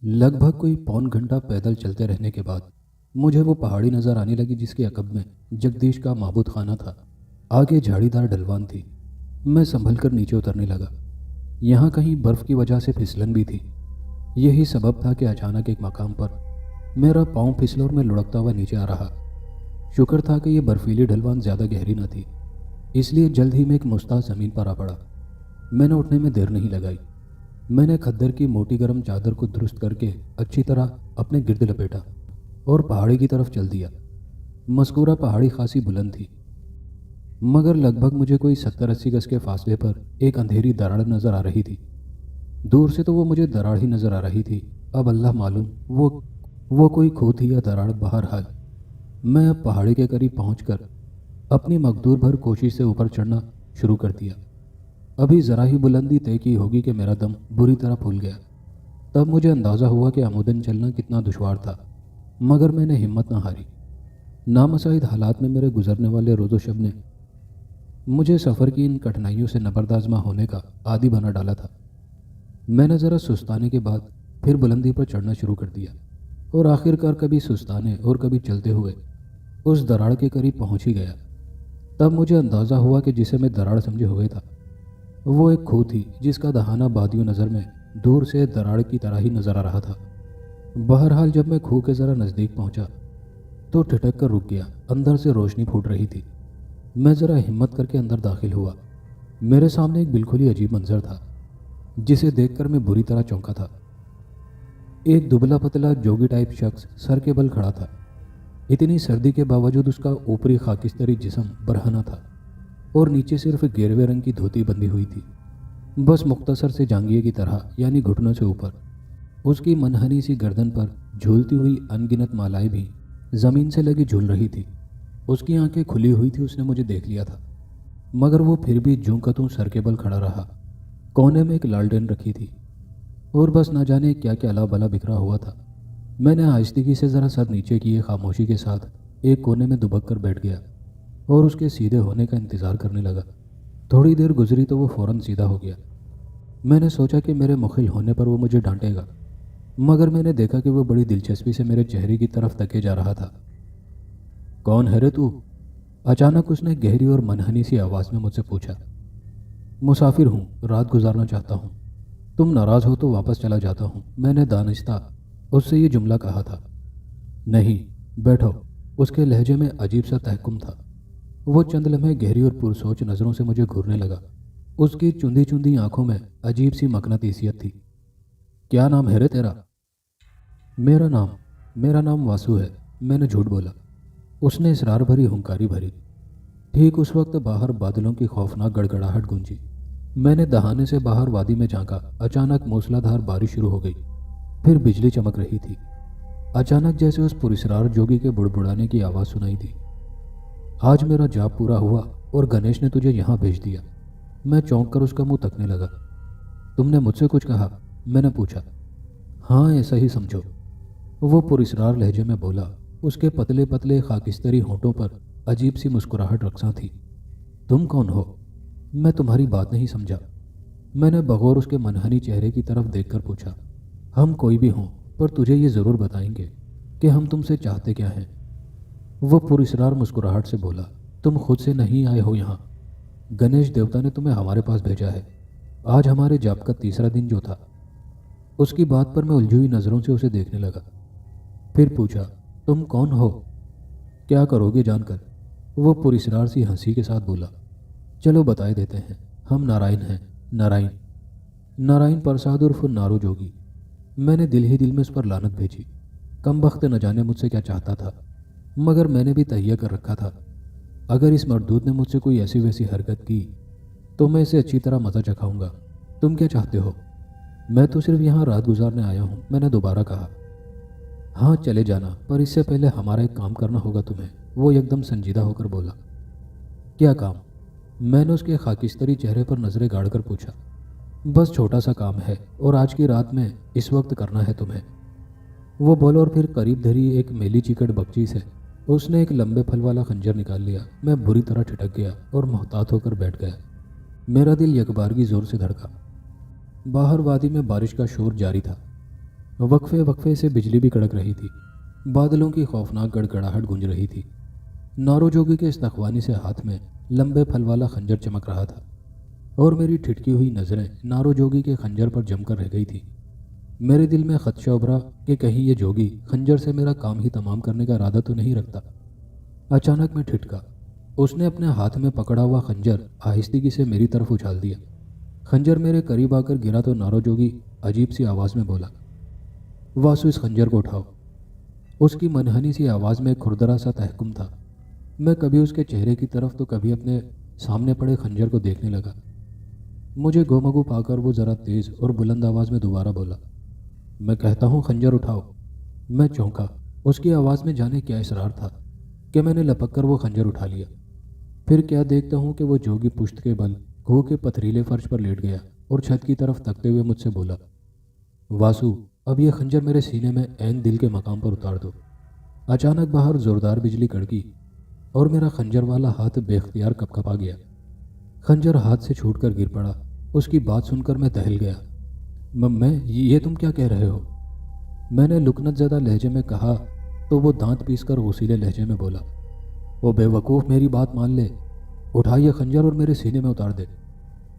लगभग कोई पौन घंटा पैदल चलते रहने के बाद मुझे वो पहाड़ी नज़र आने लगी जिसके अकब में जगदीश का माबूद खाना था। आगे झाड़ीदार ढलवान थी। मैं संभल कर नीचे उतरने लगा। यहाँ कहीं बर्फ़ की वजह से फिसलन भी थी। यही सबब था कि अचानक एक मकाम पर मेरा पाँव फिसला और मैं लुढ़कता हुआ नीचे आ रहा। शुक्र था कि यह बर्फीली ढलवान ज़्यादा गहरी न थी, इसलिए जल्द ही मैं एक मुस्ताद ज़मीन पर आ पड़ा। मैंने उठने में देर नहीं लगाई। मैंने खद्दर की मोटी गर्म चादर को दुरुस्त करके अच्छी तरह अपने गिर्द लपेटा और पहाड़ी की तरफ चल दिया। मज़कूरा पहाड़ी खासी बुलंद थी, मगर लगभग मुझे कोई 70-80 गज के फासले पर एक अंधेरी दरार नज़र आ रही थी। दूर से तो वो मुझे दरार ही नज़र आ रही थी। अब अल्लाह मालूम वो कोई खूह थी या दरार। बहरहाल मैं अब पहाड़ी के करीब पहुंचकर अपनी मकदूर भर कोशिश से ऊपर चढ़ना शुरू कर दिया। अभी ज़रा ही बुलंदी तय की होगी कि मेरा दम बुरी तरह फूल गया। तब मुझे अंदाज़ा हुआ कि आमूदन चलना कितना दुश्वार था, मगर मैंने हिम्मत न हारी। नामसाइद हालात में मेरे गुजरने वाले रोज़ो शब ने मुझे सफ़र की इन कठिनाइयों से नबरदाज़मा होने का आदी बना डाला था। मैंने ज़रा सुस्ताने के बाद फिर बुलंदी पर चढ़ना शुरू कर दिया और आखिरकार कभी सुस्ताने और कभी चलते हुए उस दरार के करीब पहुंच ही गया। तब मुझे अंदाज़ा हुआ कि जिसे मैं दरार समझे हुए था वो एक खूह थी जिसका दहाना बादियों नज़र में दूर से दरार की तरह ही नज़र आ रहा था। बहरहाल जब मैं खूह के ज़रा नज़दीक पहुंचा तो ठिठक कर रुक गया। अंदर से रोशनी फूट रही थी। मैं ज़रा हिम्मत करके अंदर दाखिल हुआ। मेरे सामने एक बिल्कुल ही अजीब मंजर था जिसे देखकर मैं बुरी तरह चौंका था। एक दुबला पतला जोगी टाइप शख्स सर के बल खड़ा था। इतनी सर्दी के बावजूद उसका ऊपरी खाकिस्तरी जिस्म बरहना था और नीचे सिर्फ गेरवे रंग की धोती बंधी हुई थी, बस मुख्तसर से जांघिए की तरह, यानी घुटनों से ऊपर। उसकी मनहनी सी गर्दन पर झूलती हुई अनगिनत मालाएं भी ज़मीन से लगी झूल रही थी। उसकी आंखें खुली हुई थी। उसने मुझे देख लिया था, मगर वो फिर भी जूं का तूं सर के बल खड़ा रहा। कोने में एक लालटेन रखी थी और बस न जाने क्या क्या अला बला बिखरा हुआ था। मैंने आहिस्दगी से ज़रा सर नीचे किए खामोशी के साथ एक कोने में दुबक कर बैठ गया और उसके सीधे होने का इंतज़ार करने लगा। थोड़ी देर गुजरी तो वो फ़ौरन सीधा हो गया। मैंने सोचा कि मेरे मुखिल होने पर वो मुझे डांटेगा, मगर मैंने देखा कि वो बड़ी दिलचस्पी से मेरे चेहरे की तरफ तके जा रहा था। कौन है रे तू? अचानक उसने गहरी और मनहनी सी आवाज़ में मुझसे पूछा। मुसाफिर हूँ, रात गुजारना चाहता हूँ। तुम नाराज़ हो तो वापस चला जाता हूँ, मैंने दानिस्ता उससे ये जुमला कहा था। नहीं, बैठो। उसके लहजे में अजीब सा तहकुम था। वो चंद लम्हे गहरी और पुरसोच नज़रों से मुझे घूरने लगा। उसकी चुंदी चुंदी आंखों में अजीब सी मकनातीसियत थी। क्या नाम है रे तेरा? मेरा नाम वासु है, मैंने झूठ बोला। उसने इसरार भरी हुंकारी भरी। ठीक उस वक्त बाहर बादलों की खौफनाक गड़गड़ाहट गूंजी। मैंने दहाने से बाहर वादी में झांका। अचानक मूसलाधार बारिश शुरू हो गई। फिर बिजली चमक रही थी। अचानक जैसे उस पुरस्रार जोगी के बुड़बुड़ाने की आवाज़ सुनाई दी। आज मेरा जाप पूरा हुआ और गणेश ने तुझे यहाँ भेज दिया। मैं चौंक कर उसका मुंह तकने लगा। तुमने मुझसे कुछ कहा? मैंने पूछा। हाँ, ऐसा ही समझो, वो पुरस्रार लहजे में बोला। उसके पतले पतले खाकिस्तरी होंठों पर अजीब सी मुस्कुराहट रक्सा थी। तुम कौन हो? मैं तुम्हारी बात नहीं समझा। मैंने बगौर उसके मनहनी चेहरे की तरफ देखकर पूछा। हम कोई भी हों, पर तुझे ये ज़रूर बताएंगे कि हम तुमसे चाहते क्या हैं। वो पुरस्रार मुस्कुराहट से बोला। तुम खुद से नहीं आए हो यहाँ, गणेश देवता ने तुम्हें हमारे पास भेजा है। आज हमारे जाप का तीसरा दिन जो था। उसकी बात पर मैं उलझी हुई नज़रों से उसे देखने लगा। फिर पूछा, तुम कौन हो? क्या करोगे जानकर? वो पुरस्रार सी हंसी के साथ बोला। चलो बताए देते हैं। हम नारायण हैं। नारायण नारायण प्रसाद उर्फ नारू जोगी। मैंने दिल ही दिल में उस पर लानत भेजी। कम वक्त न जाने मुझसे क्या चाहता था, मगर मैंने भी तहिया कर रखा था। अगर इस मर्दूद ने मुझसे कोई ऐसी वैसी हरकत की तो मैं इसे अच्छी तरह मज़ा चखाऊंगा। तुम क्या चाहते हो? मैं तो सिर्फ यहाँ रात गुजारने आया हूँ, मैंने दोबारा कहा। हाँ, चले जाना, पर इससे पहले हमारा एक काम करना होगा तुम्हें, वो एकदम संजीदा होकर बोला। क्या काम? मैंने उसके खाकिस्तरी चेहरे पर नज़रें गाड़ कर पूछा। बस छोटा सा काम है और आज की रात में इस वक्त करना है तुम्हें, वो बोला। और फिर करीब धरी एक मेली चिकट बक्ची से उसने एक लंबे फल वाला खंजर निकाल लिया। मैं बुरी तरह ठिठक गया और मोहतात होकर बैठ गया। मेरा दिल यकबारगी ज़ोर से धड़का। बाहर वादी में बारिश का शोर जारी था। वक्फे वक्फे से बिजली भी कड़क रही थी। बादलों की खौफनाक गड़गड़ाहट गूंज रही थी। नारो जोगी के इस्तख्वानी से हाथ में लंबे फल वाला खंजर चमक रहा था और मेरी ठिठकी हुई नज़रें नारो जोगी के खंजर पर जमकर रह गई थी। मेरे दिल में खदशा उभरा कि कहीं ये जोगी खंजर से मेरा काम ही तमाम करने का इरादा तो नहीं रखता। अचानक मैं ठिठका। उसने अपने हाथ में पकड़ा हुआ खंजर आहिस्ती से मेरी तरफ उछाल दिया। खंजर मेरे करीब आकर गिरा तो नारो जोगी अजीब सी आवाज़ में बोला, वासु इस खंजर को उठाओ। उसकी मनहनी सी आवाज़ में एक खुरदरा सा तहकुम था। मैं कभी उसके चेहरे की तरफ तो कभी अपने सामने पड़े खंजर को देखने लगा। मुझे गोमगू पाकर वो ज़रा तेज़ और बुलंद आवाज़ में दोबारा बोला, मैं कहता हूँ खंजर उठाओ। मैं चौंका। उसकी आवाज़ में जाने क्या इसरार था कि मैंने लपक कर वो खंजर उठा लिया। फिर क्या देखता हूँ कि वो जोगी पुश्त के बल कुएं के पथरीले फर्श पर लेट गया और छत की तरफ तकते हुए मुझसे बोला, वासु अब ये खंजर मेरे सीने में ऐन दिल के मकाम पर उतार दो। अचानक बाहर ज़ोरदार बिजली कड़की और मेरा खंजर वाला हाथ बेख्तियार कपकपा गया। खंजर हाथ से छूटकर गिर पड़ा। उसकी बात सुनकर मैं दहल गया। मैं ये तुम क्या कह रहे हो? मैंने लुकनत ज़दा लहजे में कहा तो वो दांत पीसकर गसीले लहजे में बोला, वो बेवकूफ़ मेरी बात मान ले, उठा ये खंजर और मेरे सीने में उतार दे।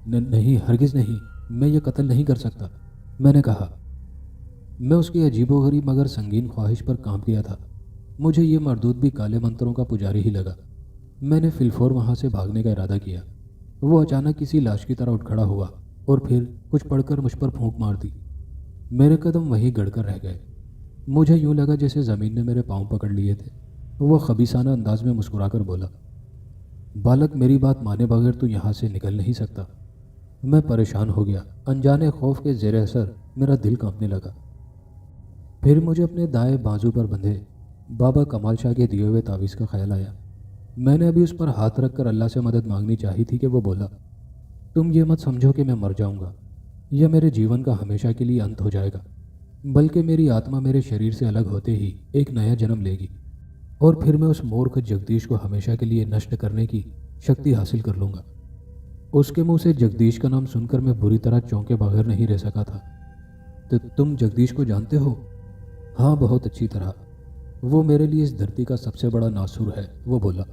नहीं, हरगिज़ नहीं, मैं ये कत्ल नहीं कर सकता, मैंने कहा। मैं उसकी अजीबोगरीब मगर संगीन ख्वाहिश पर कांप गया था। मुझे ये मरदूद भी काले मंत्रों का पुजारी ही लगा। मैंने फिलफोर वहाँ से भागने का इरादा किया। वो अचानक किसी लाश की तरह उठ खड़ा हुआ और फिर कुछ पढ़कर मुझ पर फूंक मार दी। मेरे कदम वहीं गड़कर रह गए। मुझे यूँ लगा जैसे ज़मीन ने मेरे पाँव पकड़ लिए थे। वो खबीसाना अंदाज में मुस्कुराकर बोला, बालक मेरी बात माने बगैर तू यहाँ से निकल नहीं सकता। मैं परेशान हो गया। अनजाने खौफ के ज़ेर असर मेरा दिल कांपने लगा। फिर मुझे अपने दाएं बाजू पर बंधे बाबा कमाल शाह के दिए हुए तावीज़ का ख्याल आया। मैंने अभी उस पर हाथ रखकर अल्लाह से मदद मांगनी चाही थी कि वो बोला, तुम ये मत समझो कि मैं मर जाऊंगा या मेरे जीवन का हमेशा के लिए अंत हो जाएगा, बल्कि मेरी आत्मा मेरे शरीर से अलग होते ही एक नया जन्म लेगी और फिर मैं उस मूर्ख जगदीश को हमेशा के लिए नष्ट करने की शक्ति हासिल कर लूँगा। उसके मुंह से जगदीश का नाम सुनकर मैं बुरी तरह चौंके बगैर नहीं रह सका था। तो तुम जगदीश को जानते हो? हाँ, बहुत अच्छी तरह। वो मेरे लिए इस धरती का सबसे बड़ा नासुर है, वो बोला।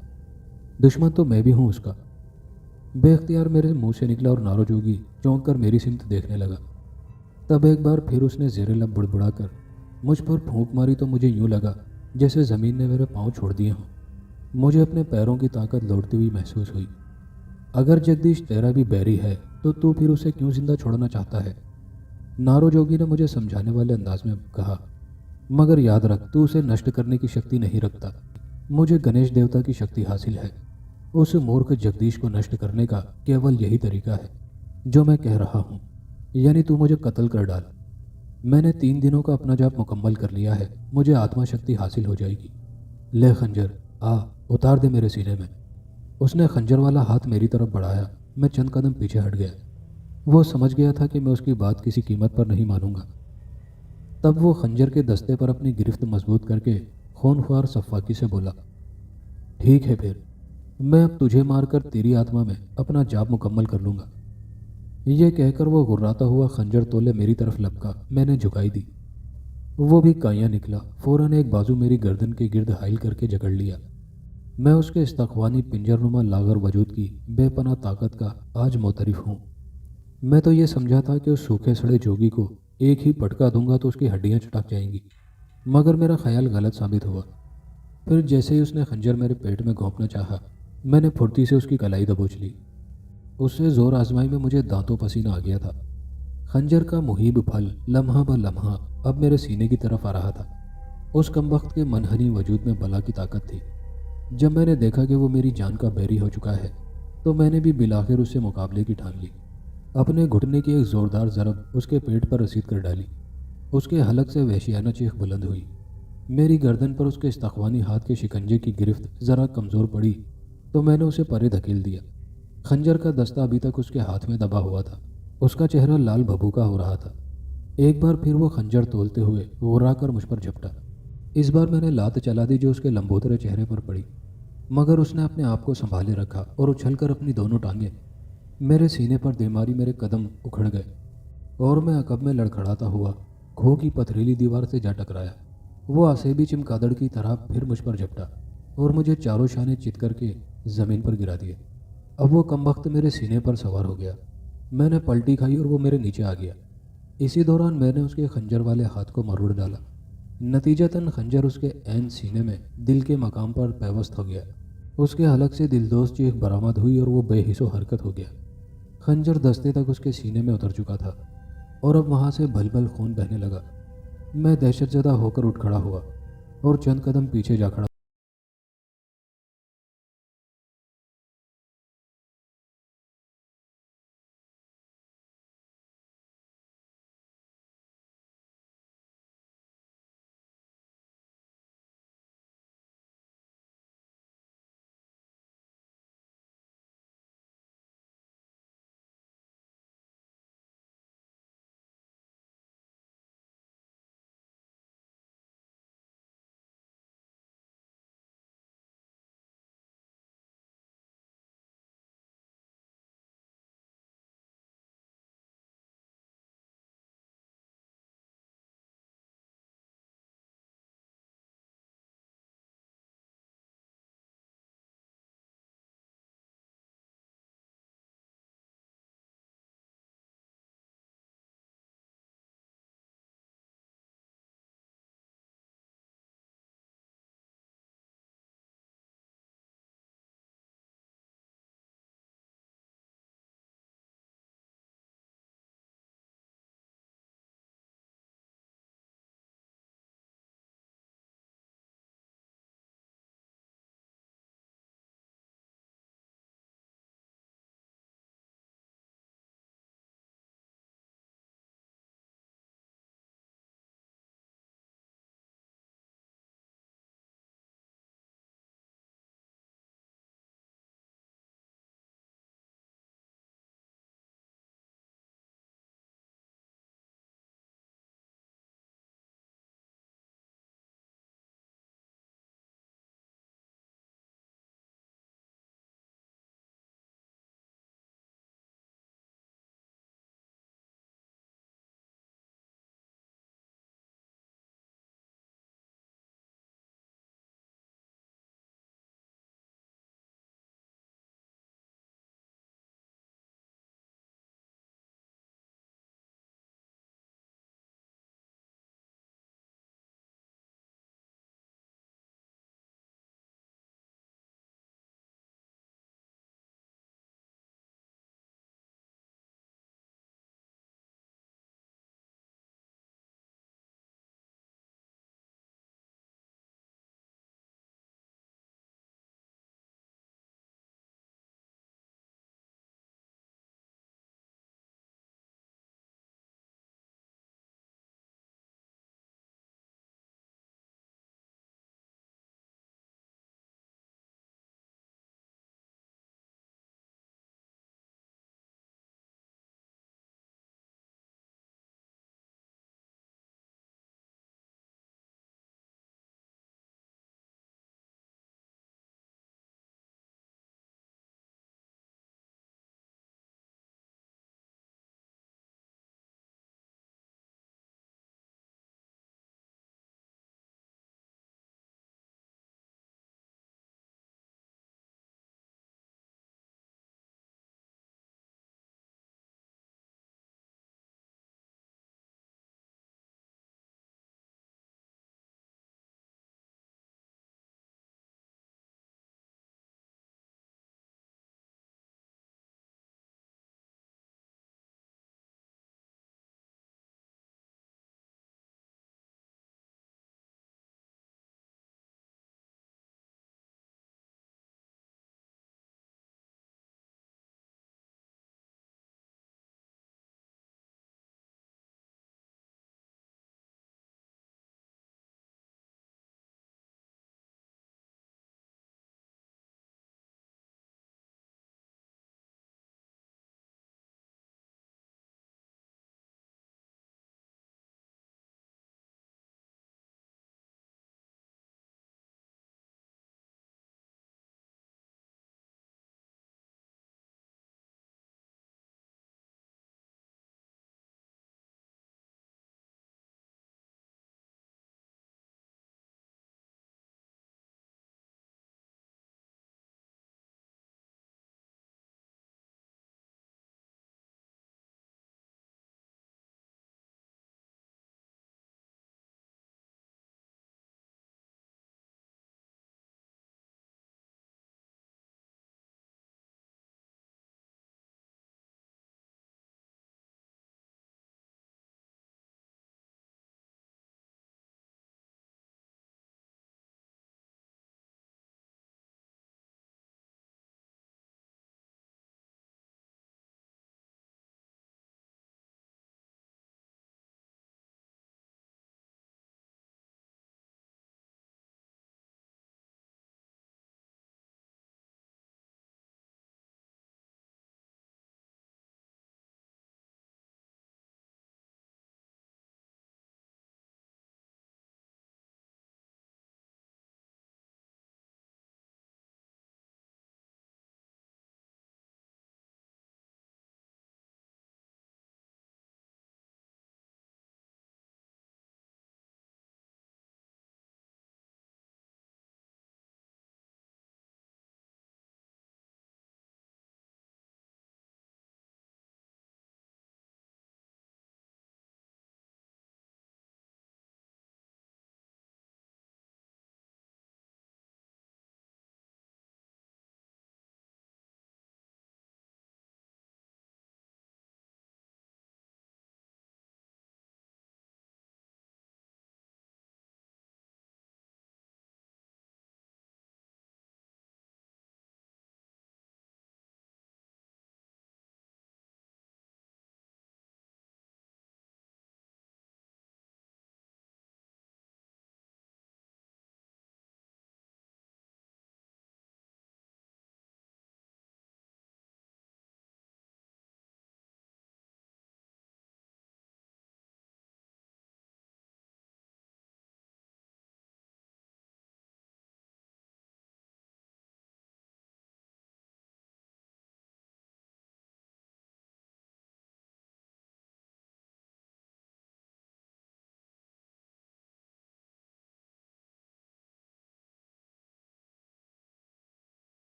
दुश्मन तो मैं भी हूँ उसका। बेख्तियार मेरे मुंह से निकला और नारो जोगी चौंक कर मेरी सिमत देखने लगा। तब एक बार फिर उसने ज़ेरे लब बुड़बुड़ा कर मुझ पर फूंक मारी तो मुझे यूँ लगा जैसे ज़मीन ने मेरे पाँव छोड़ दिए हों। मुझे अपने पैरों की ताकत लौटती हुई महसूस हुई। अगर जगदीश तेरा भी बैरी है तो तू फिर उसे क्यों जिंदा छोड़ना चाहता है? नारो जोगी ने मुझे समझाने वाले अंदाज में कहा, मगर याद रख, तू उसे नष्ट करने की शक्ति नहीं रखता। मुझे गणेश देवता की शक्ति हासिल है। उस मूर्ख जगदीश को नष्ट करने का केवल यही तरीका है जो मैं कह रहा हूँ, यानी तू मुझे कत्ल कर डाल। मैंने 3 दिनों का अपना जाप मुकम्मल कर लिया है। मुझे आत्मा शक्ति हासिल हो जाएगी। ले खंजर, आ उतार दे मेरे सीने में। उसने खंजर वाला हाथ मेरी तरफ बढ़ाया। मैं चंद कदम पीछे हट गया। वो समझ गया था कि मैं उसकी बात किसी कीमत पर नहीं मानूंगा। तब वो खंजर के दस्ते पर अपनी गिरफ्त मजबूत करके खूनख्वार सफ़ाकी से बोला, ठीक है, फिर मैं अब तुझे मारकर तेरी आत्मा में अपना जाप मुकम्मल कर लूँगा। ये कहकर वो गुर्राता हुआ खंजर तोले मेरी तरफ लपका। मैंने झुकाई दी। वो भी काया निकला। फ़ौरन एक बाजू मेरी गर्दन के गिर्द हाइल करके जकड़ लिया। मैं उसके इस्तख्वानी पिंजरनुमा लागर वजूद की बेपनाह ताकत का आज मोतरिफ हूँ। मैं तो ये समझा था कि उस सूखे सड़े जोगी को एक ही पटका दूंगा तो उसकी हड्डियाँ चटक जाएंगी, मगर मेरा ख्याल गलत साबित हुआ। फिर जैसे ही उसने खंजर मेरे पेट में घोंपना चाहा, मैंने फुर्ती से उसकी कलाई दबोच ली। उससे जोर आजमाई में मुझे दांतों पसीना आ गया था। खंजर का मुहीब फल लम्हा ब लम्हा अब मेरे सीने की तरफ आ रहा था। उस कमबख्त के मनहनी वजूद में बला की ताकत थी। जब मैंने देखा कि वो मेरी जान का बैरी हो चुका है तो मैंने भी बिलाखिर उससे मुकाबले की ठान ली। अपने घुटने की एक ज़ोरदार ज़रब उसके पेट पर रसीद कर डाली। उसके हलक से वहशियाना चीख बुलंद हुई। मेरी गर्दन पर उसके इस्तख्वानी हाथ के शिकंजे की गिरफ्त ज़रा कमज़ोर पड़ी तो मैंने उसे परे धकेल दिया। खंजर का दस्ता अभी तक उसके हाथ में दबा हुआ था। उसका चेहरा लाल भभूका हो रहा था। एक बार फिर वो खंजर तोलते हुए गुर्रा कर मुझ पर झपटा। इस बार मैंने लात चला दी जो उसके लंबोतरे चेहरे पर पड़ी, मगर उसने अपने आप को संभाले रखा और उछलकर अपनी दोनों टांगें मेरे सीने पर दे मारी। मेरे कदम उखड़ गए और मैं अकब में लड़खड़ाता हुआ खो की पथरीली दीवार से जा टकराया। वो आसेबी चमगादड़ की तरह फिर मुझ पर झपटा और मुझे चारों शाने चित करके ज़मीन पर गिरा दिए। अब वो कमबख्त मेरे सीने पर सवार हो गया। मैंने पलटी खाई और वो मेरे नीचे आ गया। इसी दौरान मैंने उसके खंजर वाले हाथ को मरोड़ डाला। नतीजतन खंजर उसके ऐन सीने में दिल के मकाम पर पैवस्त हो गया। उसके हलक से दिलदोज चीख बरामद हुई और वो बेहिसो हरकत हो गया। खंजर दस्ते तक उसके सीने में उतर चुका था और अब वहाँ से भल भल खून बहने लगा। मैं दहशतज़दा होकर उठ खड़ा हुआ और चंद कदम पीछे जा खड़ा।